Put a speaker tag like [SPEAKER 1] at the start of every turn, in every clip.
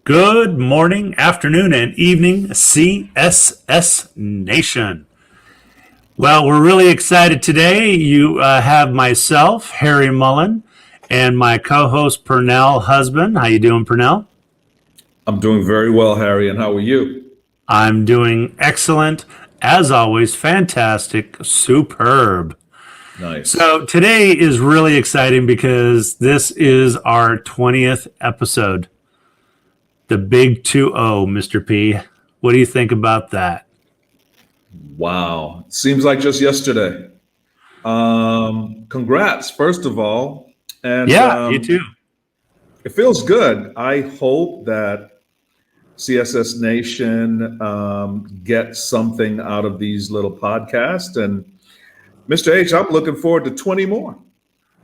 [SPEAKER 1] Good morning, afternoon, and evening, CSS Nation. Well, we're really excited today. You have myself, Harry Mullen, and my co-host, Pernell Husband. How you doing, Pernell?
[SPEAKER 2] I'm doing very well, Harry, and how are you?
[SPEAKER 1] I'm doing excellent. As always, fantastic, superb.
[SPEAKER 2] Nice.
[SPEAKER 1] So today is really exciting because this is our 20th episode. The big 2-0, Mr. P. What do you think about that?
[SPEAKER 2] Wow. Seems like just yesterday. Congrats, first of all. And
[SPEAKER 1] Yeah, you too.
[SPEAKER 2] it feels good. I hope that CSS Nation gets something out of these little podcasts. And Mr. H, I'm looking forward to 20 more.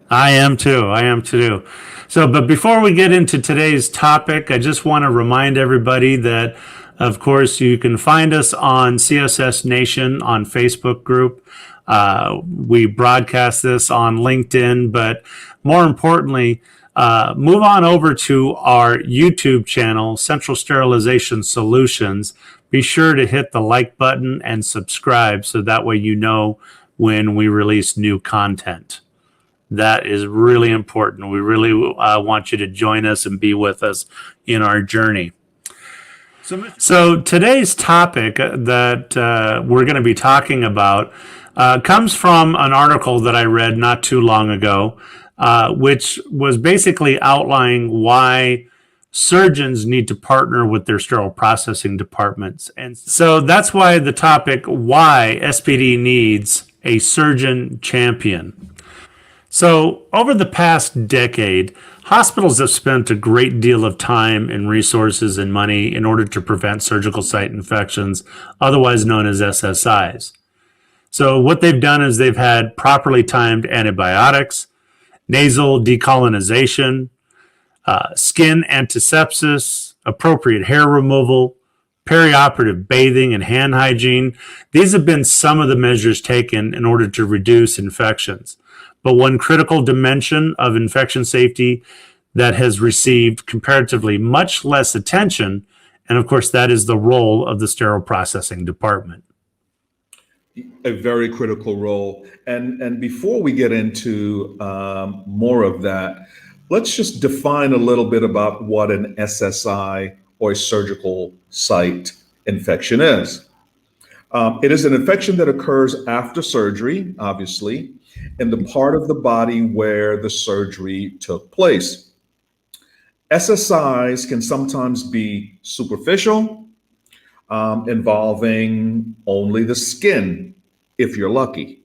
[SPEAKER 1] I am too. So, but before we get into today's topic, I just want to remind everybody that, of course, you can find us on CSS Nation on Facebook group. We broadcast this on LinkedIn, but more importantly, move on over to our YouTube channel, Central Sterilization Solutions. Be sure to hit the like button and subscribe so that way you know when we release new content. That is really important. We really want you to join us and be with us in our journey. So today's topic that we're going to be talking about comes from an article that I read not too long ago, which was basically outlining why surgeons need to partner with their sterile processing departments. And so that's why the topic, why SPD needs a surgeon champion. So over the past decade, hospitals have spent a great deal of time and resources and money in order to prevent surgical site infections, otherwise known as SSIs. So what they've done is they've had properly timed antibiotics, nasal decolonization, skin antisepsis, appropriate hair removal, perioperative bathing and hand hygiene. These have been some of the measures taken in order to reduce infections. But one critical dimension of infection safety that has received comparatively much less attention, and of course, that is the role of the sterile processing department.
[SPEAKER 2] A very critical role. And before we get into more of that, let's just define a little bit about what an SSI or a surgical site infection is. It is an infection that occurs after surgery, obviously, in the part of the body where the surgery took place. SSIs can sometimes be superficial, involving only the skin, if you're lucky.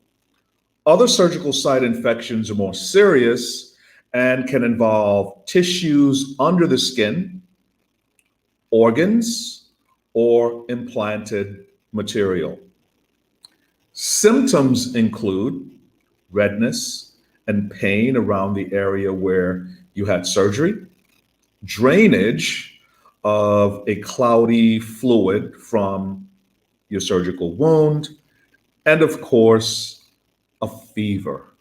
[SPEAKER 2] Other surgical site infections are more serious and can involve tissues under the skin, organs, or implanted material. Symptoms include redness and pain around the area where you had surgery, drainage of a cloudy fluid from your surgical wound, and of course, a fever.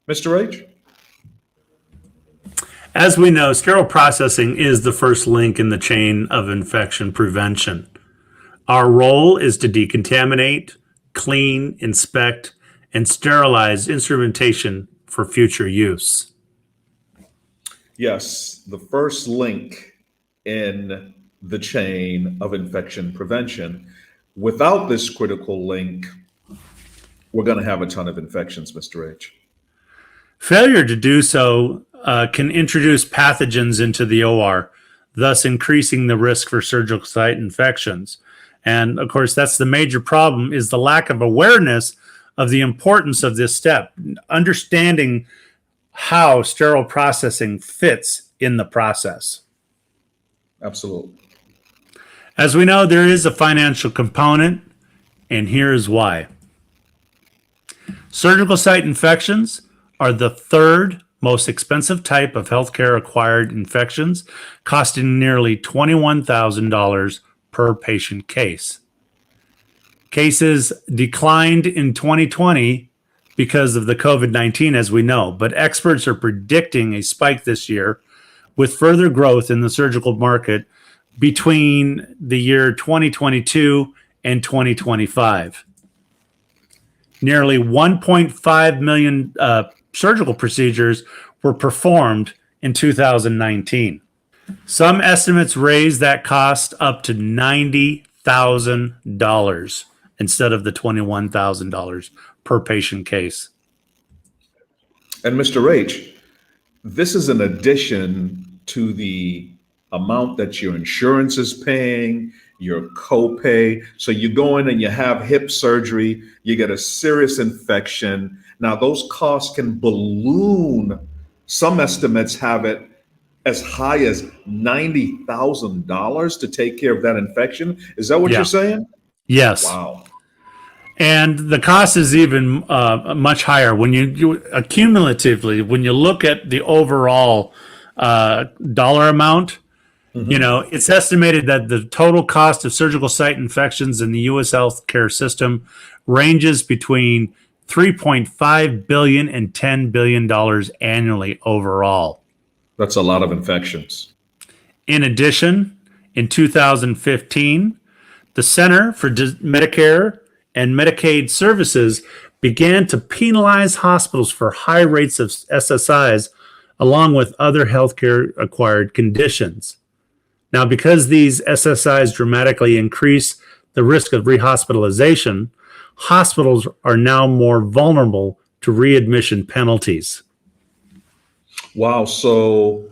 [SPEAKER 2] Mr. H?
[SPEAKER 1] As we know, sterile processing is the first link in the chain of infection prevention. Our role is to decontaminate, clean, inspect, and sterilize instrumentation for future use.
[SPEAKER 2] Yes, the first link in the chain of infection prevention. Without this critical link, we're going to have a ton of infections, Mr. H.
[SPEAKER 1] Failure to do so can introduce pathogens into the OR, thus increasing the risk for surgical site infections. And of course, that's the major problem, is the lack of awareness of the importance of this step, understanding how sterile processing fits in the process.
[SPEAKER 2] Absolutely.
[SPEAKER 1] As we know, there is a financial component, and here's why. Surgical site infections are the third most expensive type of healthcare acquired infections, costing nearly $21,000 per patient case. Cases declined in 2020 because of the COVID-19, as we know, but experts are predicting a spike this year with further growth in the surgical market between the year 2022 and 2025. Nearly 1.5 million surgical procedures were performed in 2019. Some estimates raise that cost up to $90,000 instead of the $21,000 per patient case.
[SPEAKER 2] And Mr. H, this is in addition to the amount that your insurance is paying, your copay. So you go in and you have hip surgery, you get a serious infection. Now those costs can balloon. Some estimates have it as high as $90,000 to take care of that infection. Is that what you're saying?
[SPEAKER 1] Yes.
[SPEAKER 2] Wow.
[SPEAKER 1] And the cost is even much higher when you accumulatively, when you look at the overall dollar amount. You know, it's estimated that the total cost of surgical site infections in the U.S. healthcare system ranges between $3.5 billion and $10 billion annually overall.
[SPEAKER 2] That's a lot of infections.
[SPEAKER 1] In addition, in 2015, the Center for Medicare and Medicaid Services began to penalize hospitals for high rates of SSIs along with other healthcare acquired conditions. Now, because these SSIs dramatically increase the risk of rehospitalization, hospitals are now more vulnerable to readmission penalties.
[SPEAKER 2] Wow. So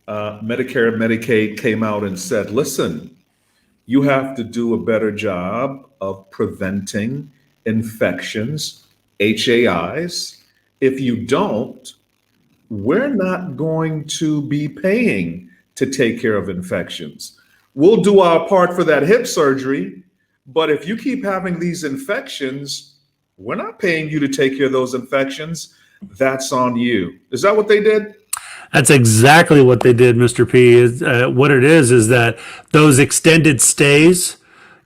[SPEAKER 2] Medicare and Medicaid came out and said, listen, you have to do a better job of preventing infections, HAIs. If you don't, we're not going to be paying to take care of infections. We'll do our part for that hip surgery, but if you keep having these infections, we're not paying you to take care of those infections. That's on you. Is that what they did?
[SPEAKER 1] That's exactly what they did, Mr. P. What it is that those extended stays,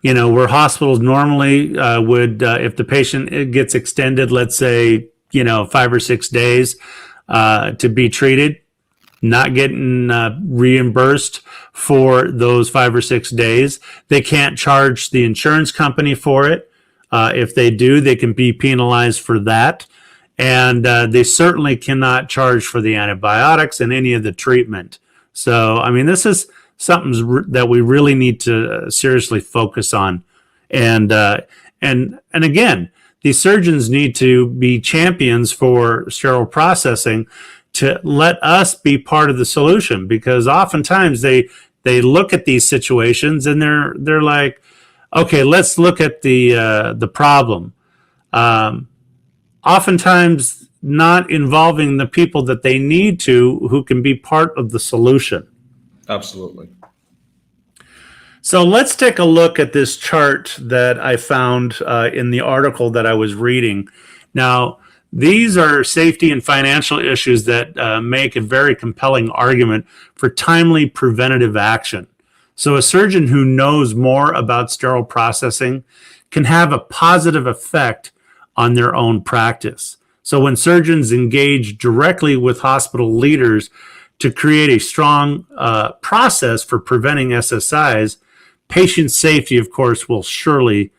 [SPEAKER 1] you know, where hospitals normally would, if the patient gets extended, let's say, 5 or 6 days to be treated, not getting reimbursed for those 5 or 6 days. They can't charge the insurance company for it. If they do, they can be penalized for that. And they certainly cannot charge for the antibiotics and any of the treatment. So, I mean, this is something that we really need to seriously focus on. And again, these surgeons need to be champions for sterile processing to let us be part of the solution, because oftentimes they look at these situations and they're like, okay, let's look at the problem. Oftentimes not involving the people that they need to, who can be part of the solution.
[SPEAKER 2] Absolutely.
[SPEAKER 1] So let's take a look at this chart that I found in the article that I was reading. Now, these are safety and financial issues that make a very compelling argument for timely preventative action. So a surgeon who knows more about sterile processing can have a positive effect on their own practice. So when surgeons engage directly with hospital leaders to create a strong process for preventing SSIs, patient safety, of course, will surely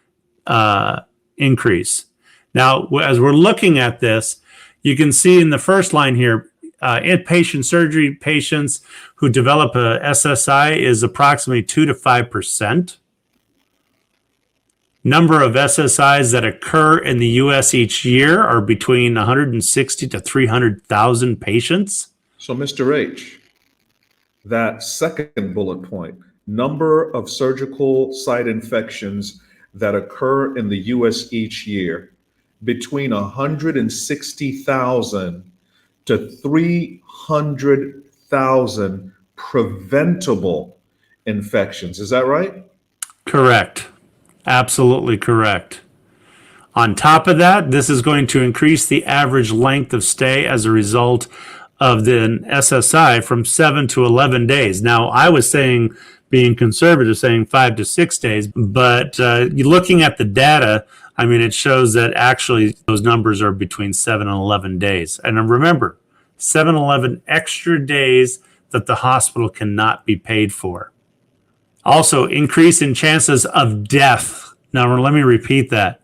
[SPEAKER 1] increase. Now, as we're looking at this, you can see in the first line here, inpatient surgery patients who develop a SSI is approximately 2 to 5%. Number of SSIs that occur in the U.S. each year are between 160 to 300,000 patients.
[SPEAKER 2] So, Mr. H, that second bullet point, number of surgical site infections that occur in the U.S. each year, between 160,000 to 300,000 preventable infections. Is that right?
[SPEAKER 1] Correct. Absolutely correct. On top of that, this is going to increase the average length of stay as a result of the SSI from 7 to 11 days. Now, I was saying, being conservative, saying 5 to 6 days, but looking at the data, I mean, it shows that actually those numbers are between 7 and 11 days. And remember, 7, 11 extra days that the hospital cannot be paid for. Also, increase in chances of death. Now, let me repeat that.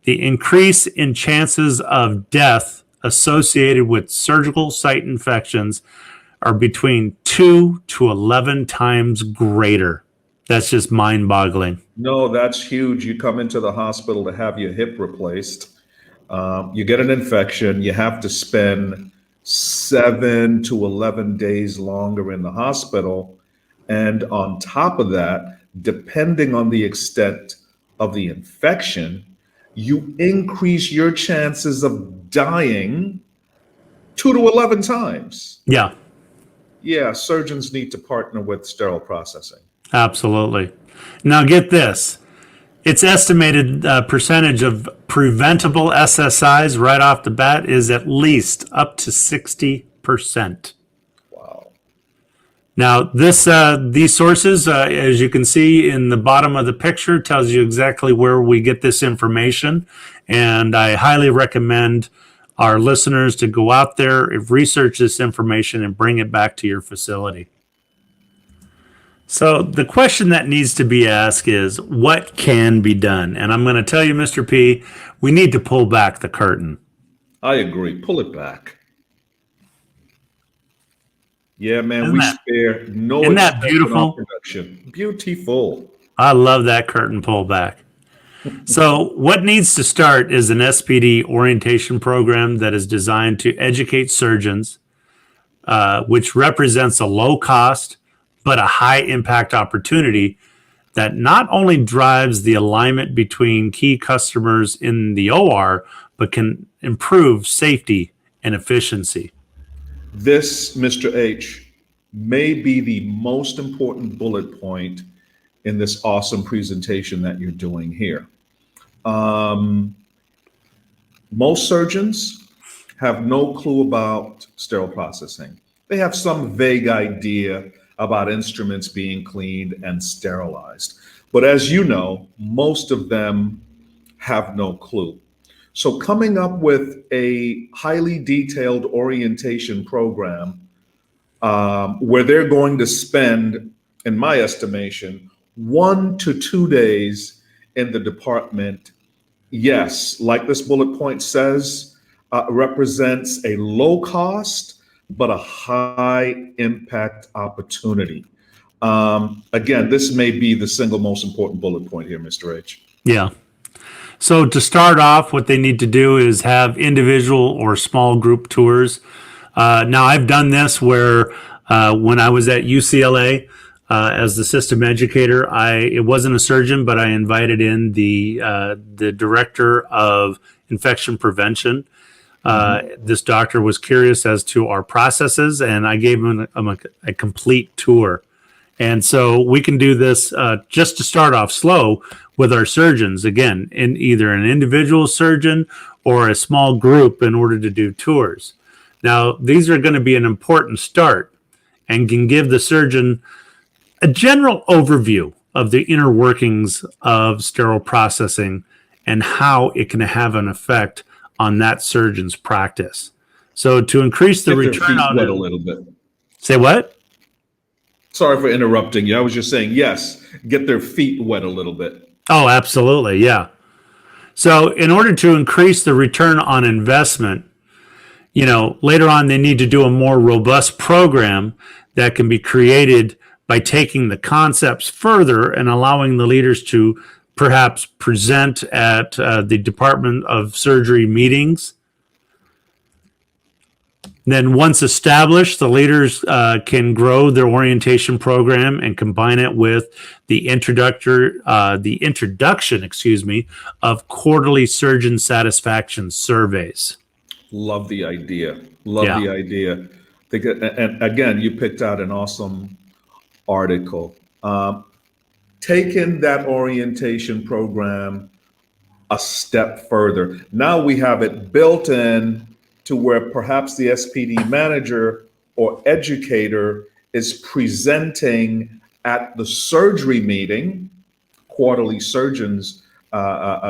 [SPEAKER 1] The increase in chances of death associated with surgical site infections are between 2 to 11 times greater. That's just mind-boggling.
[SPEAKER 2] No, that's huge. You come into the hospital to have your hip replaced. You get an infection. You have to spend 7 to 11 days longer in the hospital. And on top of that, depending on the extent of the infection, you increase your chances of dying 2 to 11 times.
[SPEAKER 1] Yeah,
[SPEAKER 2] Yeah, surgeons need to partner with sterile processing.
[SPEAKER 1] absolutely. Now get this. Its estimated percentage of preventable SSIs right off the bat is at least up to 60%.
[SPEAKER 2] Wow.
[SPEAKER 1] Now, these sources, as you can see in the bottom of the picture, tells you exactly where we get this information. And I highly recommend our listeners to go out there, research this information, and bring it back to your facility. So the question that needs to be asked is, what can be done? And I'm going to tell you, Mr. P, we need to pull back the curtain.
[SPEAKER 2] I agree. Pull it back. Yeah, man,
[SPEAKER 1] Isn't
[SPEAKER 2] we
[SPEAKER 1] that-
[SPEAKER 2] spare no
[SPEAKER 1] isn't that
[SPEAKER 2] expense in our
[SPEAKER 1] beautiful?
[SPEAKER 2] production. Beautiful.
[SPEAKER 1] I love that curtain pull back. So what needs to start is an SPD orientation program that is designed to educate surgeons, which represents a low cost but a high impact opportunity that not only drives the alignment between key customers in the OR, but can improve safety and efficiency.
[SPEAKER 2] This, Mr. H, may be the most important bullet point in this awesome presentation that you're doing here. Most surgeons have no clue about sterile processing. They have some vague idea about instruments being cleaned and sterilized. But as you know, most of them have no clue. So coming up with a highly detailed orientation program where they're going to spend, in my estimation, 1 to 2 days in the department, yes, like this bullet point says, represents a low cost but a high impact opportunity. Again, this may be the single most important bullet point here, Mr. H.
[SPEAKER 1] Yeah. So to start off, what they need to do is have individual or small group tours. Now, I've done this where when I was at UCLA as the system educator, it wasn't a surgeon, but I invited in the director of infection prevention. This doctor was curious as to our processes, and I gave him a complete tour. And so we can do this just to start off slow with our surgeons, again, in either an individual surgeon or a small group in order to do tours. Now, these are going to be an important start and can give the surgeon a general overview of the inner workings of sterile processing and how it can have an effect on that surgeon's practice. So to increase the return on it,
[SPEAKER 2] a little bit.
[SPEAKER 1] Say what?
[SPEAKER 2] Sorry for interrupting you. I was just saying, yes, get their feet wet a little bit.
[SPEAKER 1] Oh, absolutely. Yeah. So in order to increase the return on investment, later on they need to do a more robust program that can be created by taking the concepts further and allowing the leaders to perhaps present at the Department of Surgery meetings. Then once established, the leaders can grow their orientation program and combine it with the introduction, of quarterly surgeon satisfaction surveys.
[SPEAKER 2] Love the idea. Love the idea. And again, you picked out an awesome article. Taking that orientation program a step further. Now we have it built in to where perhaps the SPD manager or educator is presenting at the surgery meeting, quarterly surgeons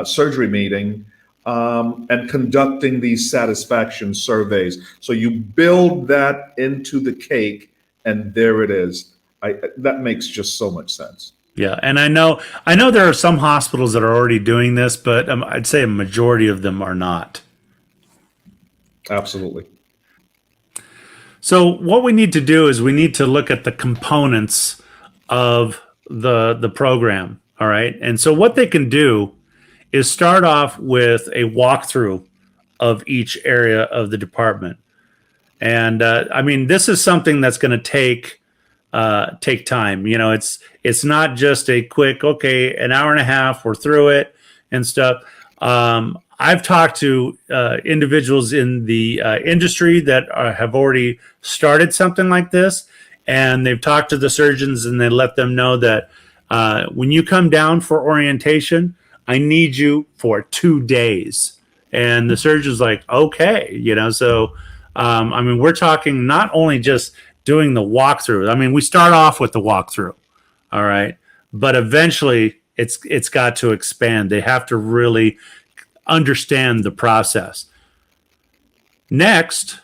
[SPEAKER 2] surgery meeting, and conducting these satisfaction surveys. So you build that into the cake, and there it is. That makes just so much sense.
[SPEAKER 1] Yeah, and I know there are some hospitals that are already doing this, but I'd say a majority of them are not.
[SPEAKER 2] Absolutely.
[SPEAKER 1] So what we need to do is we need to look at the components of the program. All right, and so what they can do is start off with a walkthrough of each area of the department. And I mean, this is something that's going to take time. You know, it's not just a quick, okay, an hour and a half, we're through it and stuff. I've talked to individuals in the industry that have already started something like this, and they've talked to the surgeons and they let them know that when you come down for orientation, I need you for 2 days. And the surgeon's like, okay, you know, so I mean, we're talking not only just doing the walkthrough. I mean, we start off with the walkthrough, all right, but eventually it's got to expand. They have to really understand the process. Next,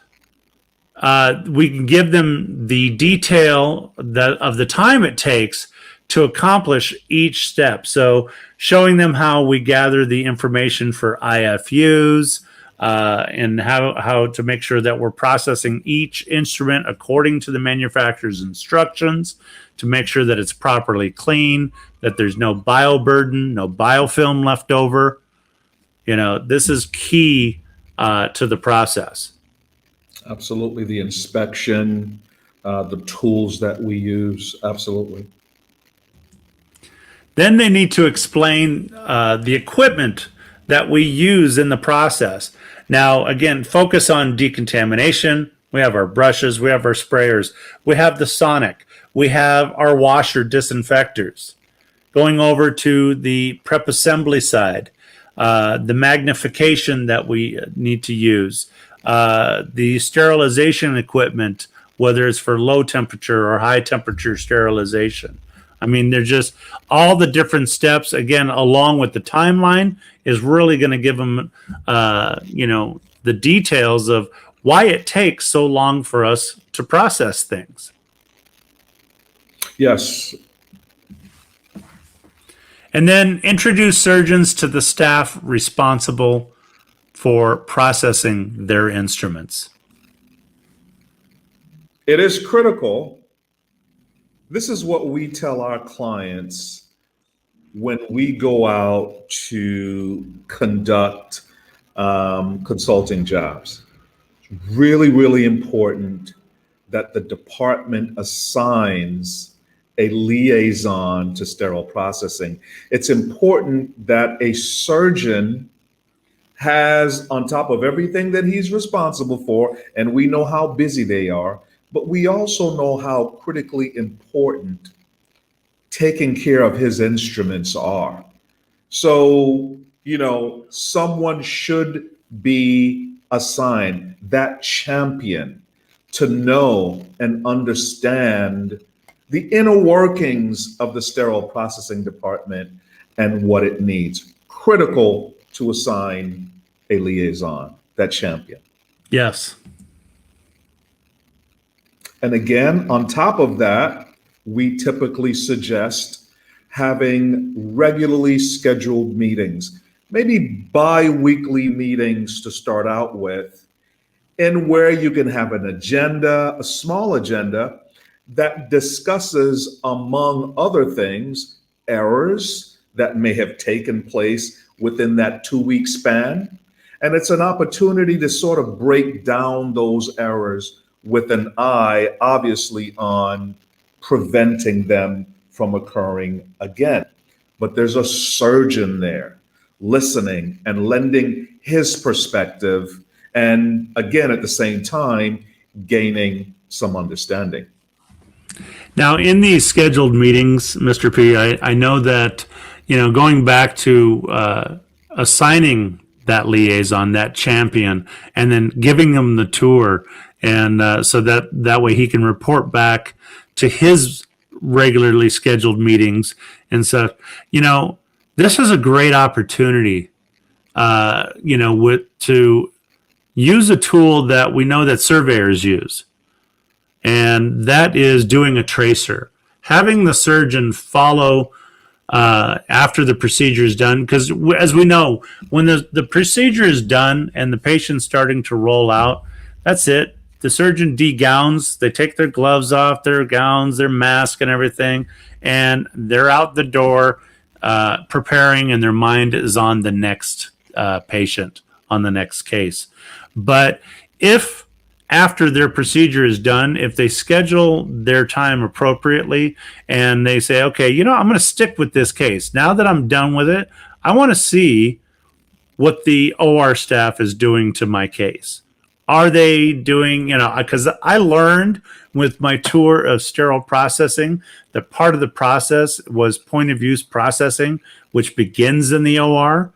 [SPEAKER 1] we can give them the detail of the time it takes to accomplish each step. So showing them how we gather the information for IFUs, and how to make sure that we're processing each instrument according to the manufacturer's instructions, to make sure that it's properly clean, that there's no bioburden, no biofilm left over. You know, this is key to the process.
[SPEAKER 2] Absolutely. The inspection, the tools that we use. Absolutely.
[SPEAKER 1] Then they need to explain the equipment that we use in the process. Now, again, focus on decontamination. We have our brushes, we have our sprayers, we have the sonic, we have our washer disinfectors. Going over to the prep assembly side, the magnification that we need to use, the sterilization equipment, whether it's for low temperature or high temperature sterilization. I mean, they're just all the different steps, again, along with the timeline, is really going to give them, you know, the details of why it takes so long for us to process things.
[SPEAKER 2] Yes.
[SPEAKER 1] And then introduce surgeons to the staff responsible for processing their instruments.
[SPEAKER 2] It is critical. This is what we tell our clients when we go out to conduct consulting jobs. It's really, really important that the department assigns a liaison to sterile processing. It's important that a surgeon has, on top of everything that he's responsible for, and we know how busy they are, but we also know how critically important taking care of his instruments are. So, you know, someone should be assigned that champion to know and understand the inner workings of the sterile processing department and what it needs. Critical to assign a liaison, that champion.
[SPEAKER 1] Yes.
[SPEAKER 2] And again, on top of that, we typically suggest having regularly scheduled meetings, maybe bi-weekly meetings to start out with, and where you can have an agenda, a small agenda that discusses, among other things, errors that may have taken place within that 2-week span. And it's an opportunity to sort of break down those errors with an eye, obviously, on preventing them from occurring again. But there's a surgeon there listening and lending his perspective, and again, at the same time, gaining some understanding.
[SPEAKER 1] Now, in these scheduled meetings, Mr. P, I know that, you know, going back to assigning that liaison, that champion, and then giving them the tour, and so that way he can report back to his regularly scheduled meetings and stuff. You know, this is a great opportunity, you know, to use a tool that we know that surveyors use, and that is doing a tracer. Having the surgeon follow after the procedure is done. Because as we know, when the procedure is done and the patient's starting to roll out, that's it. The surgeon degowns, they take their gloves off, their gowns, their mask and everything, and they're out the door preparing, and their mind is on the next patient, on the next case. But if after their procedure is done, if they schedule their time appropriately and they say, okay, I'm going to stick with this case. Now that I'm done with it, I want to see what the OR staff is doing to my case. Are they doing, because I learned with my tour of sterile processing that part of the process was point of use processing, which begins in the OR.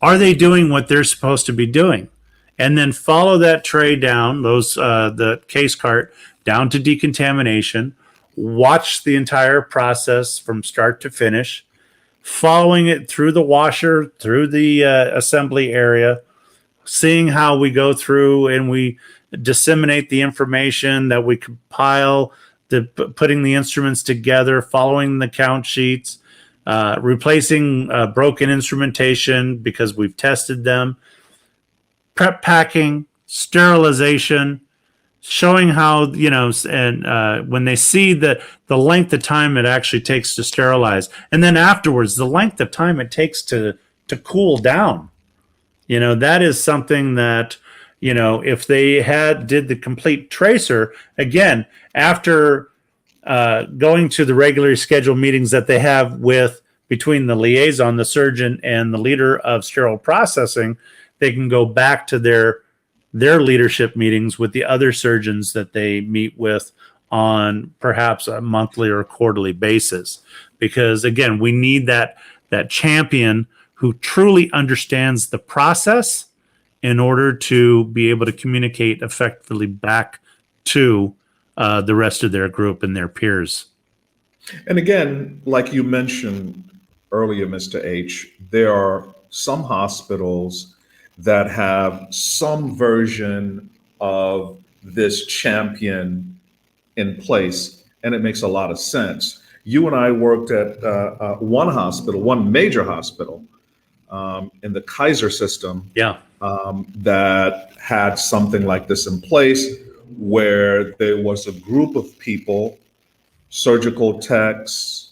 [SPEAKER 1] Are they doing what they're supposed to be doing? And then follow that tray down, the case cart down to decontamination, watch the entire process from start to finish, following it through the washer, through the assembly area, seeing how we go through and we disseminate the information that we compile, putting the instruments together, following the count sheets, replacing broken instrumentation because we've tested them, prep packing, sterilization, showing how, and when they see the length of time it actually takes to sterilize, and then afterwards, the length of time it takes to cool down. That is something that, if they did the complete tracer, again, after going to the regularly scheduled meetings that they have between the liaison, the surgeon, and the leader of sterile processing, they can go back to their leadership meetings with the other surgeons that they meet with on perhaps a monthly or quarterly basis. Because again, we need that champion who truly understands the process in order to be able to communicate effectively back to the rest of their group and their peers.
[SPEAKER 2] And again, like you mentioned earlier, Mr. H, there are some hospitals that have some version of this champion in place, and it makes a lot of sense. You and I worked at one major hospital in the Kaiser system, that had something like this in place, where there was a group of people, surgical techs,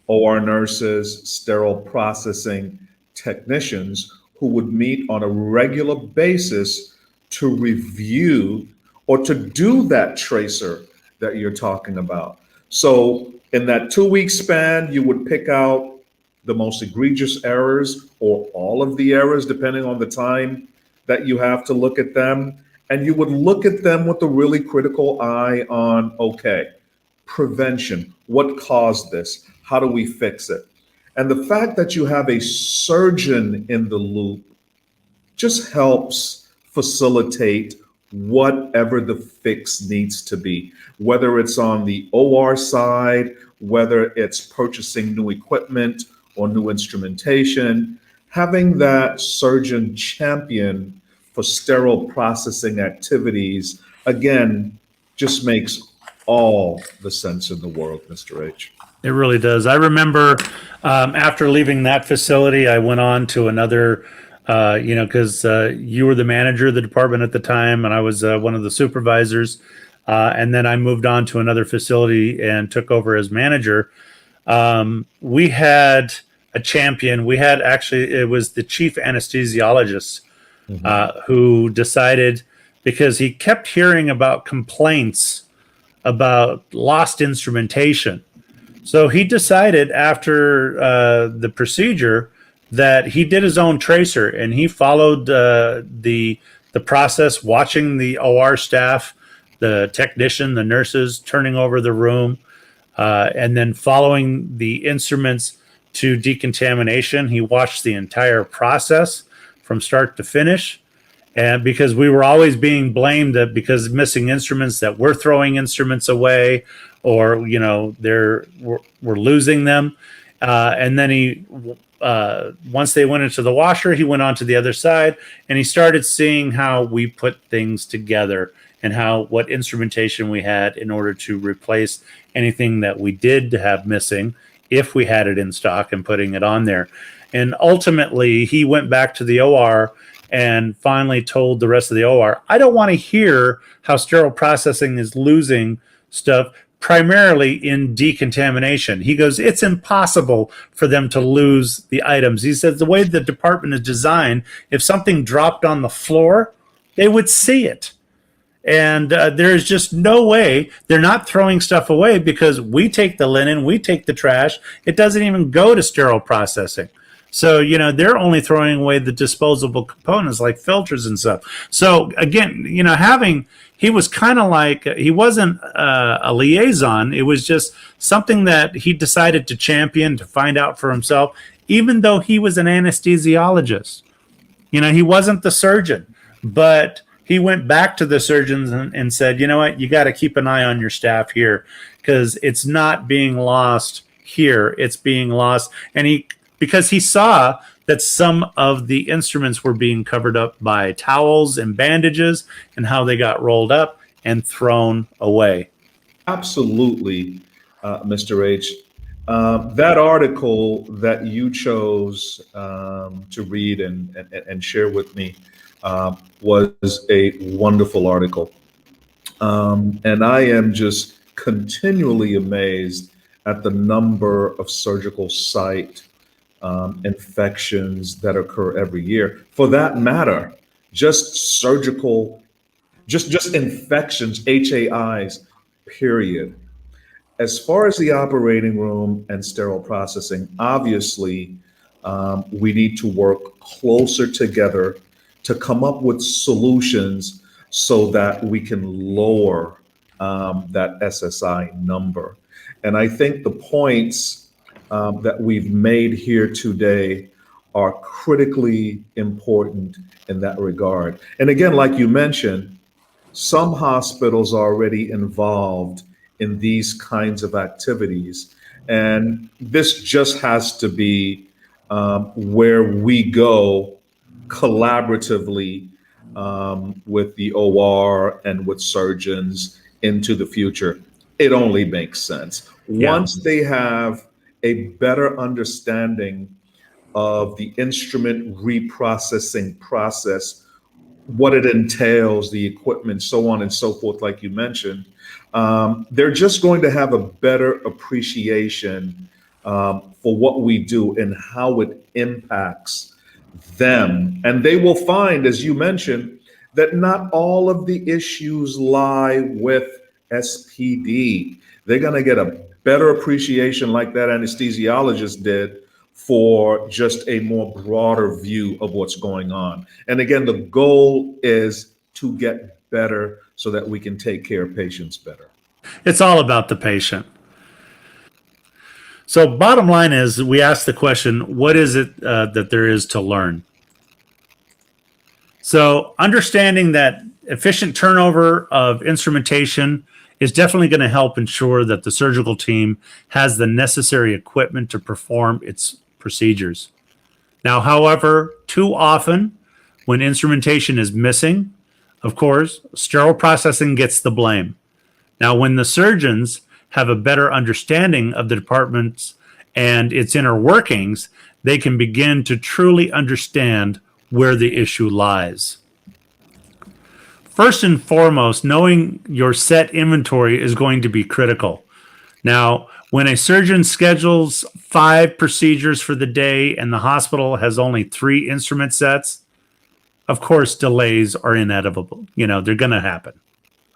[SPEAKER 2] OR nurses, sterile processing technicians, who would meet on a regular basis to review or to do that tracer that you're talking about. So in that 2-week span, you would pick out the most egregious errors or all of the errors, depending on the time that you have to look at them. And you would look at them with a really critical eye on, okay, prevention, what caused this? How do we fix it? And the fact that you have a surgeon in the loop just helps facilitate whatever the fix needs to be, whether it's on the OR side, whether it's purchasing new equipment or new instrumentation. Having that surgeon champion for sterile processing activities, again, just makes all the sense in the world, Mr. H.
[SPEAKER 1] It really does. I remember after leaving that facility, I went on to another, because you were the manager of the department at the time, and I was one of the supervisors. And then I moved on to another facility and took over as manager. We had a champion. We had it was the chief anesthesiologist who decided, because he kept hearing about complaints about lost instrumentation. So he decided after the procedure that he did his own tracer, and he followed the process, watching the OR staff, the technician, the nurses turning over the room, and then following the instruments to decontamination. He watched the entire process from start to finish. And because we were always being blamed that because of missing instruments, that we're throwing instruments away, or we're losing them. And then he once they went into the washer, he went on to the other side, and he started seeing how we put things together and what instrumentation we had in order to replace anything that we did have missing if we had it in stock and putting it on there. And ultimately, he went back to the OR and finally told the rest of the OR, I don't want to hear how sterile processing is losing stuff, primarily in decontamination. He goes, it's impossible for them to lose the items. He says the way the department is designed, if something dropped on the floor, they would see it. And there's just no way. They're not throwing stuff away because we take the linen, we take the trash. It doesn't even go to sterile processing. So, they're only throwing away the disposable components like filters and stuff. So again, he was kind of like, he wasn't a liaison. It was just something that he decided to champion, to find out for himself, even though he was an anesthesiologist. He wasn't the surgeon, but he went back to the surgeons and said, you know what, you got to keep an eye on your staff here because it's not being lost here. It's being lost. And because he saw that some of the instruments were being covered up by towels and bandages and how they got rolled up and thrown away.
[SPEAKER 2] Absolutely, Mr. H. That article that you chose to read and share with me was a wonderful article. And I am just continually amazed at the number of surgical site infections that occur every year. For that matter, just surgical, just infections, HAIs, period. As far as the operating room and sterile processing, obviously, we need to work closer together to come up with solutions so that we can lower that SSI number. And I think the points that we've made here today are critically important in that regard. And again, like you mentioned, some hospitals are already involved in these kinds of activities. And this just has to be where we go collaboratively with the OR and with surgeons into the future. It only makes sense.
[SPEAKER 1] Yeah.
[SPEAKER 2] Once they have a better understanding of the instrument reprocessing process, what it entails, the equipment, so on and so forth, like you mentioned, they're just going to have a better appreciation for what we do and how it impacts them. And they will find, as you mentioned, that not all of the issues lie with SPD. They're going to get a better appreciation like that anesthesiologist did for just a more broader view of what's going on. And again, the goal is to get better so that we can take care of patients better.
[SPEAKER 1] It's all about the patient. So bottom line is we ask the question, what is it that there is to learn? So understanding that efficient turnover of instrumentation is definitely going to help ensure that the surgical team has the necessary equipment to perform its procedures. Now, however, too often when instrumentation is missing, of course, sterile processing gets the blame. Now, when the surgeons have a better understanding of the departments and its inner workings, they can begin to truly understand where the issue lies. First and foremost, knowing your set inventory is going to be critical. Now, when a surgeon schedules 5 procedures for the day and the hospital has only 3 instrument sets, of course, delays are inevitable. They're going to happen.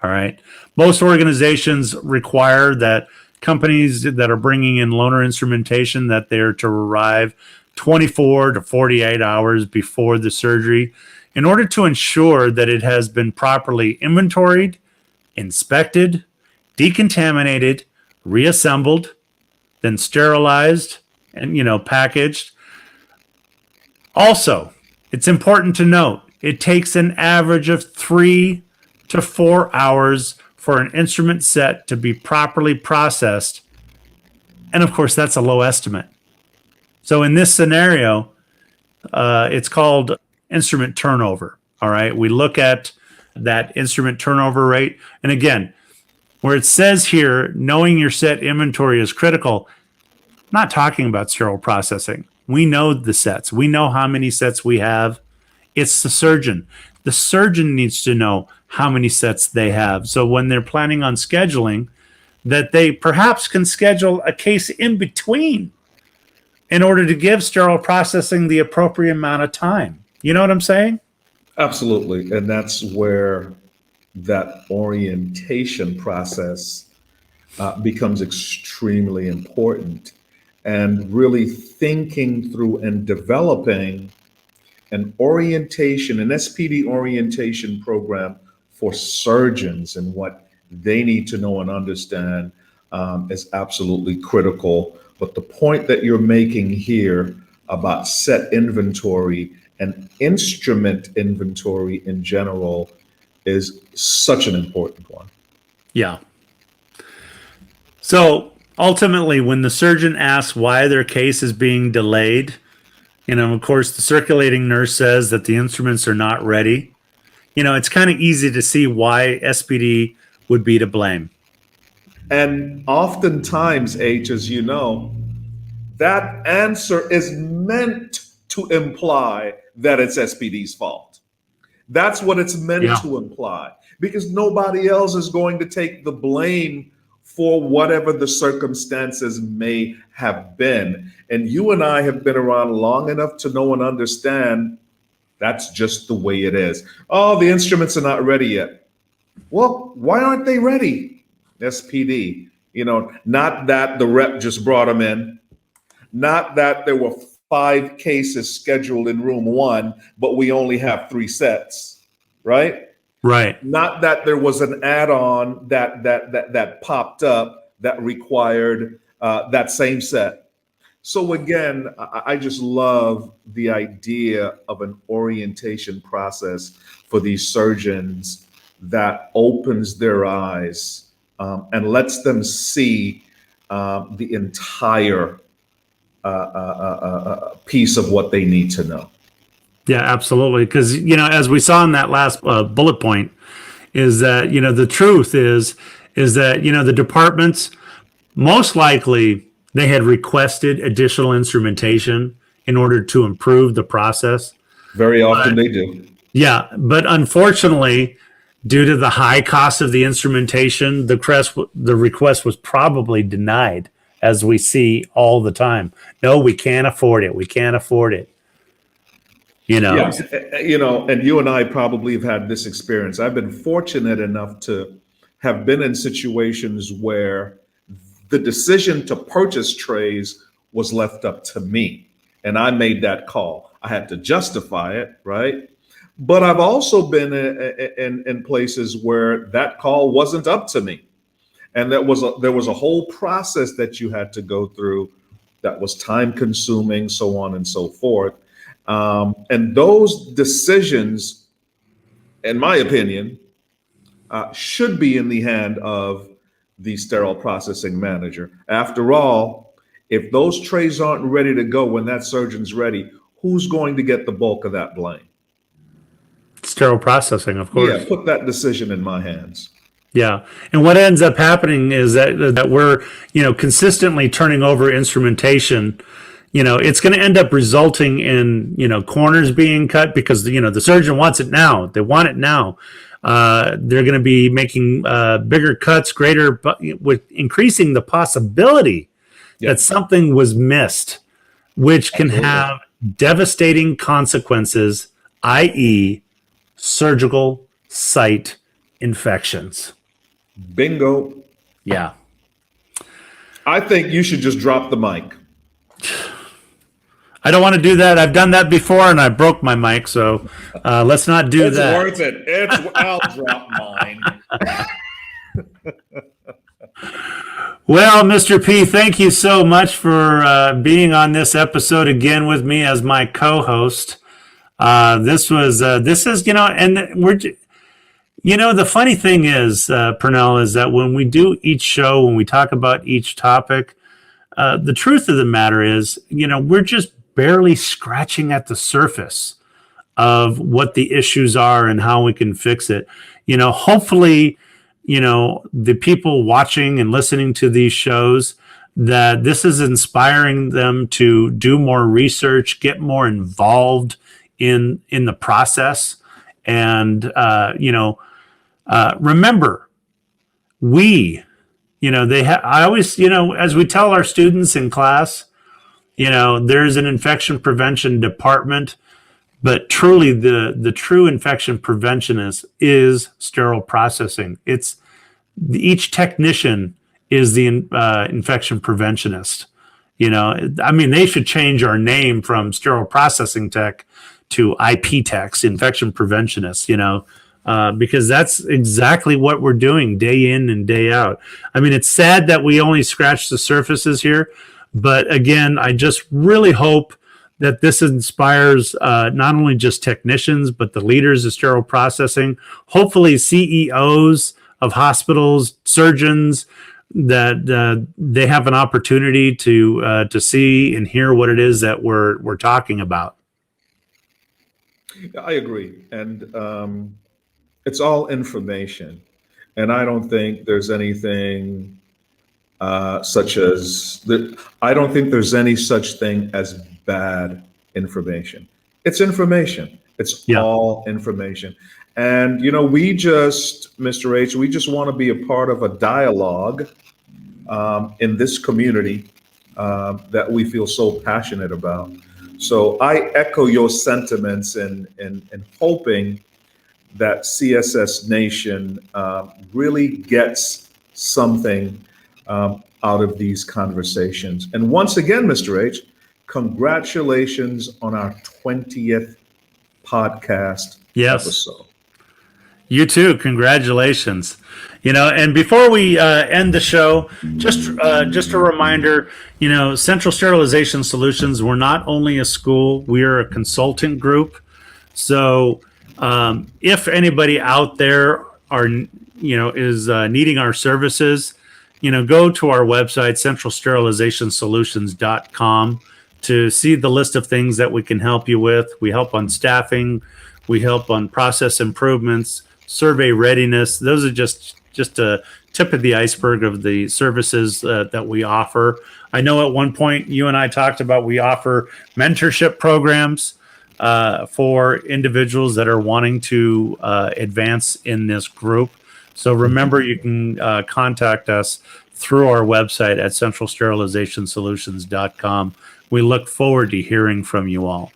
[SPEAKER 1] All right. Most organizations require that companies that are bringing in loaner instrumentation that they're to arrive 24 to 48 hours before the surgery in order to ensure that it has been properly inventoried, inspected, decontaminated, reassembled, then sterilized and, packaged. Also, it's important to note, it takes an average of 3 to 4 hours for an instrument set to be properly processed. And of course, that's a low estimate. So in this scenario, it's called instrument turnover. All right. We look at that instrument turnover rate. And again, where it says here, knowing your set inventory is critical, not talking about sterile processing. We know the sets. We know how many sets we have. It's the surgeon. The surgeon needs to know how many sets they have. So when they're planning on scheduling, that they perhaps can schedule a case in between in order to give sterile processing the appropriate amount of time. You know what I'm saying?
[SPEAKER 2] Absolutely. And that's where that orientation process becomes extremely important, and really thinking through and developing an orientation, an SPD orientation program for surgeons and what they need to know and understand is absolutely critical. But the point that you're making here about set inventory and instrument inventory in general is such an important one.
[SPEAKER 1] Yeah. So ultimately, when the surgeon asks why their case is being delayed, of course, the circulating nurse says that the instruments are not ready. It's kind of easy to see why SPD would be to blame.
[SPEAKER 2] And oftentimes, H, as you know, that answer is meant to imply that it's SPD's fault. That's what it's meant to imply, because nobody else is going to take the blame for whatever the circumstances may have been. And you and I have been around long enough to know and understand that's just the way it is. Oh, the instruments are not ready yet. Well, why aren't they ready? SPD, not that the rep just brought them in, not that there were 5 cases scheduled in room 1, but we only have 3 sets, right?
[SPEAKER 1] Right.
[SPEAKER 2] Not that there was an add-on that popped up that required that same set. So again, I just love the idea of an orientation process for these surgeons that opens their eyes and lets them see the entire piece of what they need to know.
[SPEAKER 1] Yeah, absolutely. Because, as we saw in that last bullet point, is that, the truth is that, the departments, most likely they had requested additional instrumentation in order to improve the process.
[SPEAKER 2] Very often they do.
[SPEAKER 1] Yeah. But unfortunately, due to the high cost of the instrumentation, the request was probably denied, as we see all the time. No, we can't afford it. We can't afford it.
[SPEAKER 2] Yes, and you and I probably have had this experience. I've been fortunate enough to have been in situations where the decision to purchase trays was left up to me, and I made that call. I had to justify it, right? But I've also been in places where that call wasn't up to me, and there was a whole process that you had to go through that was time consuming, so on and so forth. And those decisions, in my opinion, should be in the hand of the sterile processing manager. After all, if those trays aren't ready to go when that surgeon's ready, who's going to get the bulk of that blame?
[SPEAKER 1] Sterile processing, of course.
[SPEAKER 2] Yeah, put that decision in my hands.
[SPEAKER 1] Yeah. And what ends up happening is that we're, consistently turning over instrumentation. It's going to end up resulting in, corners being cut because, the surgeon wants it now. They want it now. They're going to be making bigger cuts, with increasing the possibility that something was missed, which can have devastating consequences, i.e., surgical site infections.
[SPEAKER 2] Bingo.
[SPEAKER 1] Yeah.
[SPEAKER 2] I think you should just drop the mic.
[SPEAKER 1] I don't want to do that. I've done that before and I broke my mic, so let's not do that.
[SPEAKER 2] It's worth it. I'll drop mine.
[SPEAKER 1] Well, Mr. P, thank you so much for being on this episode again with me as my co-host. This is, and we're, the funny thing is, Pernell, is that when we do each show, when we talk about each topic, the truth of the matter is, we're just barely scratching at the surface of what the issues are and how we can fix it. Hopefully, the people watching and listening to these shows, that this is inspiring them to do more research, get more involved in the process, and remember, we, I always, as we tell our students in class, there's an infection prevention department, but truly the true infection preventionist is sterile processing. It's each technician is the infection preventionist. They should change our name from sterile processing tech to IP techs, infection preventionists, because that's exactly what we're doing day in and day out. It's sad that we only scratch the surfaces here, but again, I just really hope that this inspires not only just technicians, but the leaders of sterile processing, hopefully CEOs of hospitals, surgeons, that they have an opportunity to see and hear what it is that we're talking about.
[SPEAKER 2] I agree, and it's all information, and I don't think there's anything such as that. I don't think there's any such thing as bad information. It's information. It's all information. And, we just, Mr. H, we just want to be a part of a dialogue in this community that we feel so passionate about. So I echo your sentiments in hoping that CSS Nation really gets something out of these conversations. And once again, Mr. H, congratulations on our 20th podcast episode.
[SPEAKER 1] You too. Congratulations. And before we end the show, just a reminder, Central Sterilization Solutions, we're not only a school, we are a consultant group. So if anybody out there is needing our services, go to our website, centralsterilizationsolutions.com, to see the list of things that we can help you with. We help on staffing, we help on process improvements, survey readiness. Those are just a tip of the iceberg of the services that we offer. I know at one point you and I talked about we offer mentorship programs for individuals that are wanting to advance in this group. So remember, you can contact us through our website at centralsterilizationsolutions.com. We look forward to hearing from you all.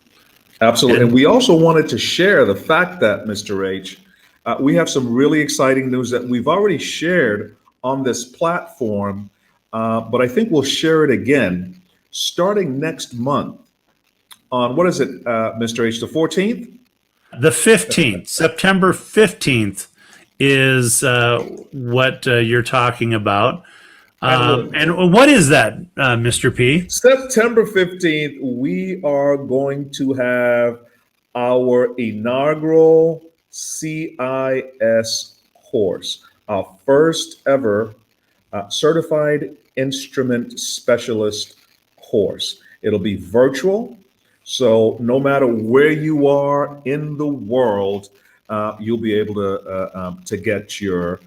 [SPEAKER 2] Absolutely. And we also wanted to share the fact that, Mr. H, we have some really exciting news that we've already shared on this platform, but I think we'll share it again starting next month on, what is it, Mr. H, the 14th?
[SPEAKER 1] The 15th, September 15th is what you're talking about. And what is that, Mr. P?
[SPEAKER 2] September 15th, we are going to have our inaugural CIS course, our first ever certified instrument specialist course. It'll be virtual, so no matter where you are in the world, you'll be able to get your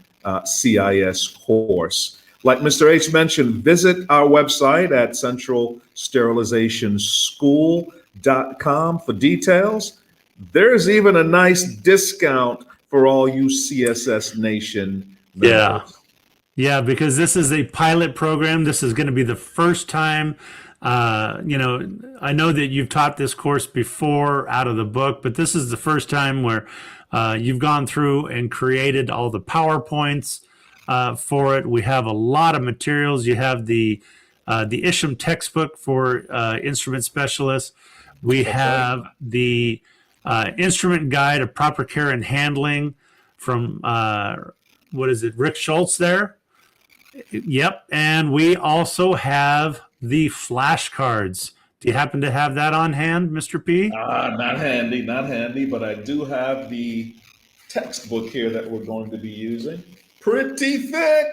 [SPEAKER 2] CIS course. Like Mr. H mentioned, visit our website at centralsterilizationschool.com for details. There's even a nice discount for all you CSS Nation members.
[SPEAKER 1] Yeah, because this is a pilot program. This is going to be the first time. I know that you've taught this course before out of the book, but this is the first time where you've gone through and created all the PowerPoints for it. We have a lot of materials. You have the Isham textbook for instrument specialists. We have the instrument guide of proper care and handling from Rick Schultz there. Yep. And we also have the flashcards. Do you happen to have that on hand, Mr. P?
[SPEAKER 2] Not handy, but I do have the textbook here that we're going to be using. Pretty thick.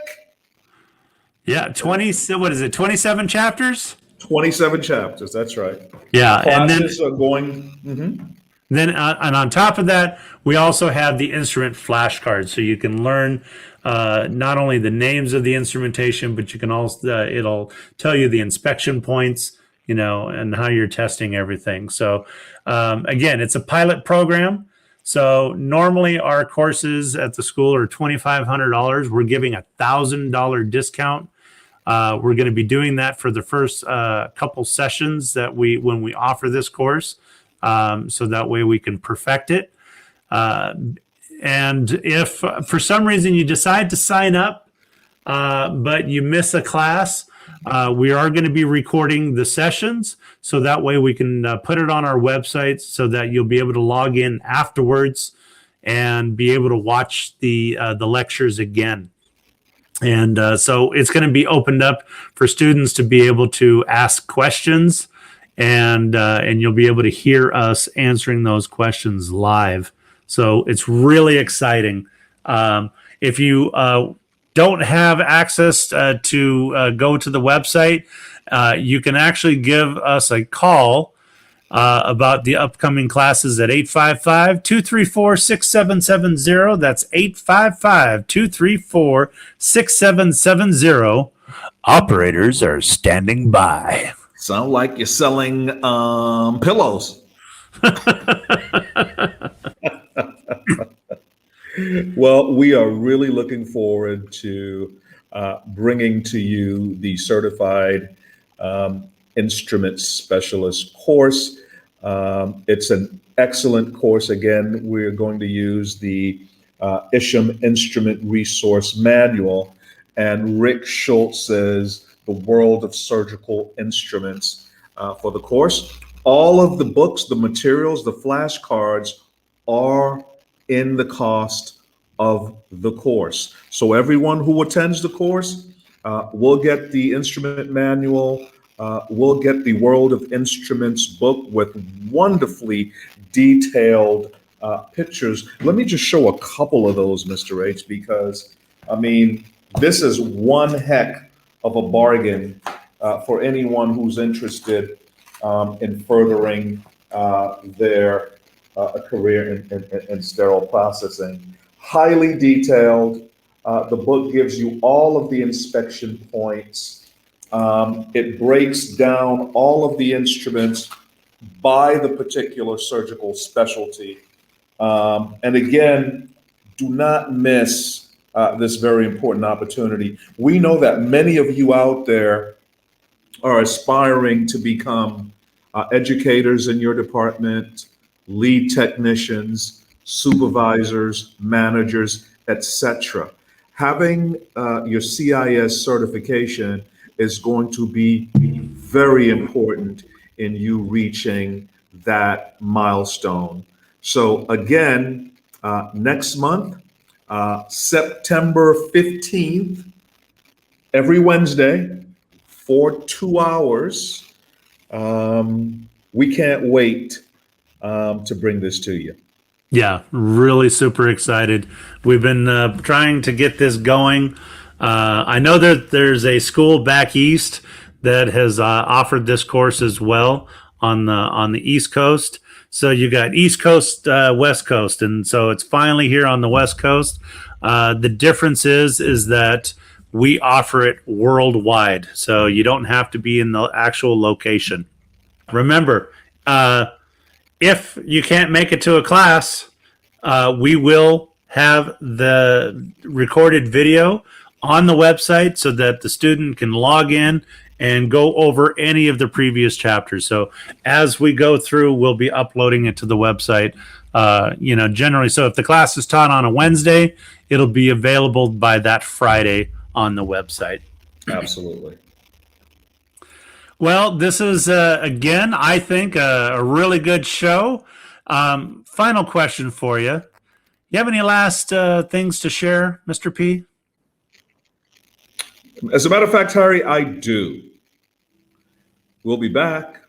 [SPEAKER 1] Yeah, 27 chapters?
[SPEAKER 2] 27 chapters, that's right.
[SPEAKER 1] Yeah,
[SPEAKER 2] Classes are going.
[SPEAKER 1] Then, and on top of that, we also have the instrument flashcards, so you can learn not only the names of the instrumentation, but you can also it'll tell you the inspection points, and how you're testing everything. So, again, it's a pilot program. So normally our courses at the school are $2,500. We're giving $1,000 discount. We're going to be doing that for the first couple sessions when we offer this course. So that way we can perfect it. And if for some reason you decide to sign up, but you miss a class, we are going to be recording the sessions. So that way we can put it on our website so that you'll be able to log in afterwards and be able to watch the lectures again. And so it's going to be opened up for students to be able to ask questions, and you'll be able to hear us answering those questions live. So it's really exciting. If you don't have access to go to the website, you can actually give us a call about the upcoming classes at 855-234-6770. That's 855-234-6770. Operators are standing by.
[SPEAKER 2] Sound like you're selling pillows. Well, we are really looking forward to bringing to you the Certified Instrument Specialist course. It's an excellent course. Again, we're going to use the Isham Instrument Resource Manual and Rick Schultz's The World of Surgical Instruments for the course. All of the books, the materials, the flashcards are in the cost of the course. So everyone who attends the course will get the instrument manual, we'll get the World of Instruments book with wonderfully detailed pictures. Let me just show a couple of those, Mr. H, because, I mean, this is one heck of a bargain for anyone who's interested in furthering their career in sterile processing. Highly detailed. The book gives you all of the inspection points. It breaks down all of the instruments by the particular surgical specialty. And again, do not miss this very important opportunity. We know that many of you out there are aspiring to become educators in your department, lead technicians, supervisors, managers, etc. Having your CIS certification is going to be very important in you reaching that milestone. So again, next month, September 15th, every Wednesday for 2 hours. We can't wait to bring this to you.
[SPEAKER 1] Yeah, really super excited. We've been trying to get this going. I know that there's a school back east that has offered this course as well on the East Coast. So you got East Coast, West Coast, and so it's finally here on the West Coast. The difference is that we offer it worldwide, so you don't have to be in the actual location. Remember, if you can't make it to a class, we will have the recorded video on the website so that the student can log in and go over any of the previous chapters. So as we go through, we'll be uploading it to the website, generally. So if the class is taught on a Wednesday, it'll be available by that Friday on the website.
[SPEAKER 2] Absolutely.
[SPEAKER 1] Well, this is, again, I think a really good show. Final question for you. You have any last things to share, Mr. P?
[SPEAKER 2] As a matter of fact, Harry, I do. We'll be back